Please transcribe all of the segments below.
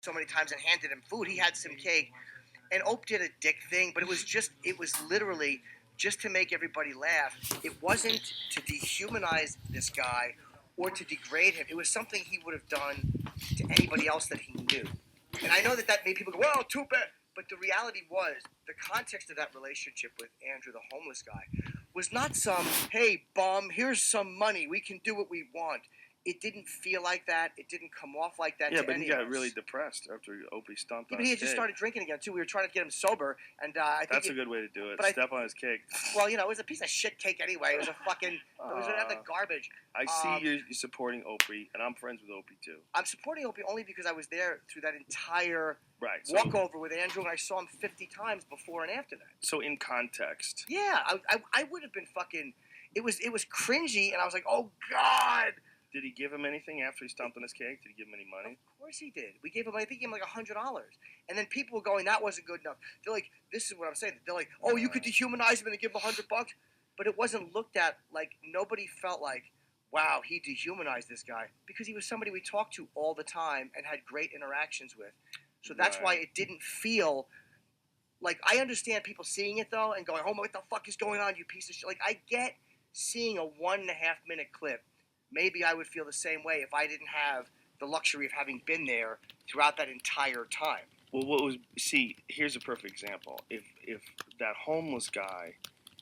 so many times and handed him food. He had some cake, and Ope did a dick thing, but it was literally just to make everybody laugh. It wasn't to dehumanize this guy or to degrade him. It was something he would have done to anybody else that he knew. And I know that made people go, well, too bad. But the reality was, the context of that relationship with Andrew, the homeless guy, was not some, hey, bum, here's some money, we can do what we want. It didn't feel like that. It didn't come off like that. Yeah, to but any he got of us. really depressed after Opie stomped Yeah, on but he his had just cake. started drinking again too. We were trying to get him sober, and I think That's a good way to do it. but I- Step on his cake. well, you know, it was a piece of shit cake anyway. It was a fucking. It was the garbage. I see you're supporting Opie, and I'm friends with Opie too. I'm supporting Opie only because I was there through that entire Right. walkover with Andrew, and I saw him 50 times before and after that. So in context, Yeah, I would have been fucking. It was cringy, and I was like, oh god. did he give him anything after he stomped on his cake? Did he give him any money? Of course he did. We gave him, I think, he gave him like $100, and then people were going, that wasn't good enough. They're like, this is what I'm saying. They're like, oh, you could dehumanize him and give him $100, but it wasn't looked at like nobody felt like, wow, he dehumanized this guy because he was somebody we talked to all the time and had great interactions with. So that's why it didn't feel like. I understand people seeing it though and going, oh, what the fuck is going on, you piece of shit. Like, I get seeing a 1.5 minute clip. Maybe I would feel the same way if I didn't have the luxury of having been there throughout that entire time. Well, here's a perfect example. If that homeless guy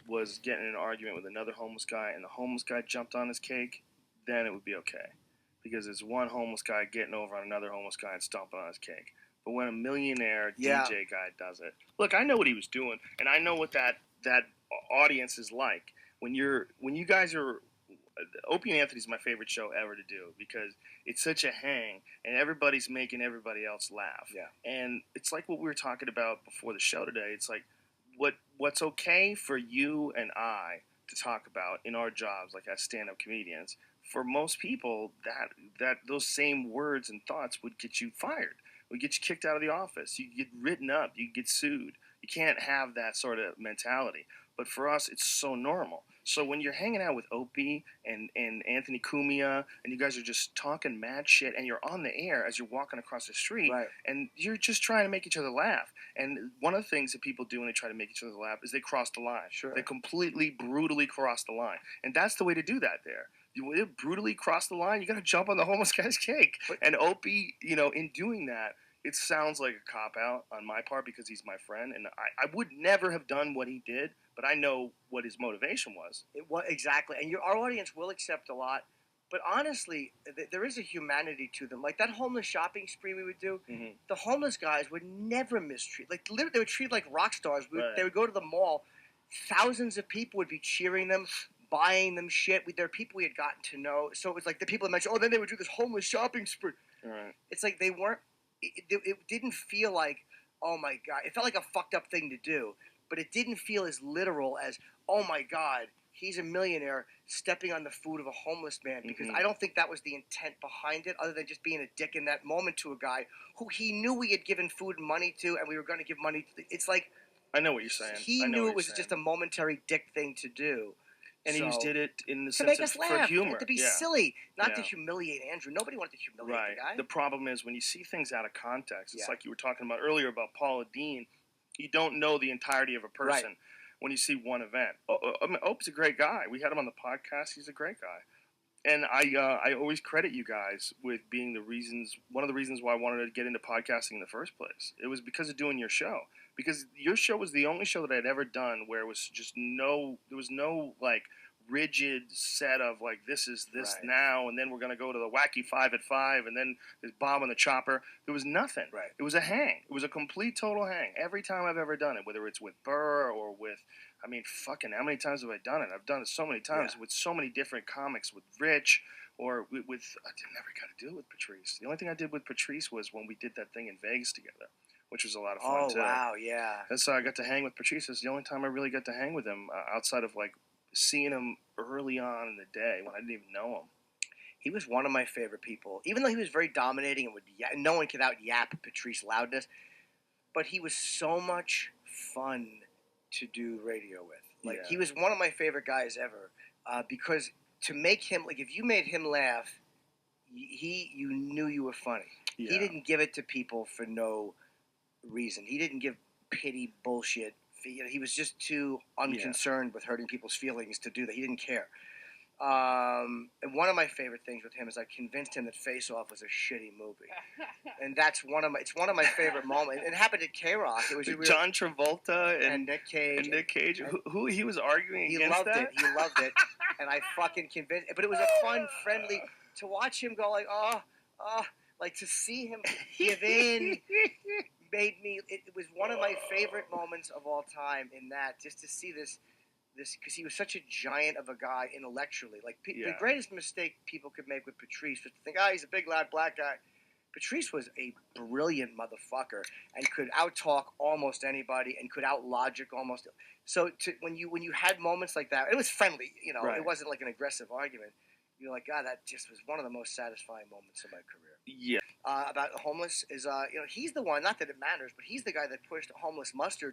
was getting in an argument with another homeless guy and the homeless guy jumped on his cake, then it would be okay. Because it's one homeless guy getting over on another homeless guy and stomping on his cake. But when a millionaire DJ guy does it, look, I know what he was doing, and I know what that audience is like. When you guys are, Opie and Anthony's my favorite show ever to do because it's such a hang, and everybody's making everybody else laugh. Yeah. And it's like what we were talking about before the show today. It's like what's okay for you and I to talk about in our jobs, like as stand-up comedians. For most people, that those same words and thoughts would get you fired. Would get you kicked out of the office. You get written up. You get sued. You can't have that sort of mentality. But for us, it's so normal. So when you're hanging out with Opie and Anthony Cumia, and you guys are just talking mad shit, and you're on the air as you're walking across the street, and you're just trying to make each other laugh. And one of the things that people do when they try to make each other laugh is they cross the line. Sure. They completely, brutally cross the line. And that's the way to do that there. You brutally cross the line, you got to jump on the homeless guy's cake. And Opie, in doing that, it sounds like a cop-out on my part because he's my friend, and I would never have done what he did, but I know what his motivation was. Exactly, and our audience will accept a lot, but honestly, there is a humanity to them. Like that homeless shopping spree we would do, the homeless guys would never mistreat. Like literally, they would treat like rock stars. They would go to the mall, thousands of people would be cheering them, buying them shit. There are people we had gotten to know, so it was like the people that mentioned, oh, then they would do this homeless shopping spree. Right. It's like they weren't. It didn't feel like, oh my god. It felt like a fucked up thing to do, but it didn't feel as literal as, oh my god, he's a millionaire stepping on the food of a homeless man. Because I don't think that was the intent behind it, other than just being a dick in that moment to a guy who he knew we had given food and money to, and we were going to give money to. It's like, I know what you're saying. He knew it was just a momentary dick thing to do. And he just did it in the to sense make us laugh, for humor. to be silly, not to humiliate Andrew. Nobody wanted to humiliate the guy. The problem is when you see things out of context. It's like you were talking about earlier about Paula Dean. You don't know the entirety of a person when you see one event. Opie's a great guy. We had him on the podcast. He's a great guy. And I always credit you guys with being one of the reasons why I wanted to get into podcasting in the first place. It was because of doing your show. Because your show was the only show that I'd ever done where it was just there was no like rigid set of like this is this now, and then we're gonna go to the wacky 5 at 5, and then there's Bob on the Chopper. There was nothing. Right. It was a hang. It was a complete total hang. Every time I've ever done it, whether it's with Burr or with, I mean, fucking, how many times have I done it? I've done it so many times with so many different comics, with Rich or with I never got to do it with Patrice. The only thing I did with Patrice was when we did that thing in Vegas together, which was a lot of fun too. Oh, wow, yeah. That's how I got to hang with Patrice. It's the only time I really got to hang with him outside of like seeing him early on in the day when I didn't even know him. He was one of my favorite people, even though he was very dominating and no one could out-yap Patrice loudness, but he was so much fun to do radio with. Like, he was one of my favorite guys ever because to make him, like, if you made him laugh, you knew you were funny. Yeah. He didn't give it to people for no reason. He didn't give pity bullshit. He was just too unconcerned with hurting people's feelings to do that. He didn't care. And one of my favorite things with him is I convinced him that Face Off was a shitty movie, and that's one of my favorite moments. It happened at K-Rock. It was John Travolta and Nick Cage. And Nick Cage, who he was arguing against that. He loved it, and I fucking convinced. But it was a fun, friendly to watch him go like, like to see him give in. Made me. It was one of my favorite moments of all time. In that, just to see this, because he was such a giant of a guy intellectually. Like the greatest mistake people could make with Patrice was to think, he's a big loud black guy. Patrice was a brilliant motherfucker and could out-talk almost anybody and could out-logic almost. So when you had moments like that, it was friendly. It wasn't like an aggressive argument. You're like, God, that just was one of the most satisfying moments of my career. Yeah. About homeless is, he's the one, not that it matters, but he's the guy that pushed homeless mustard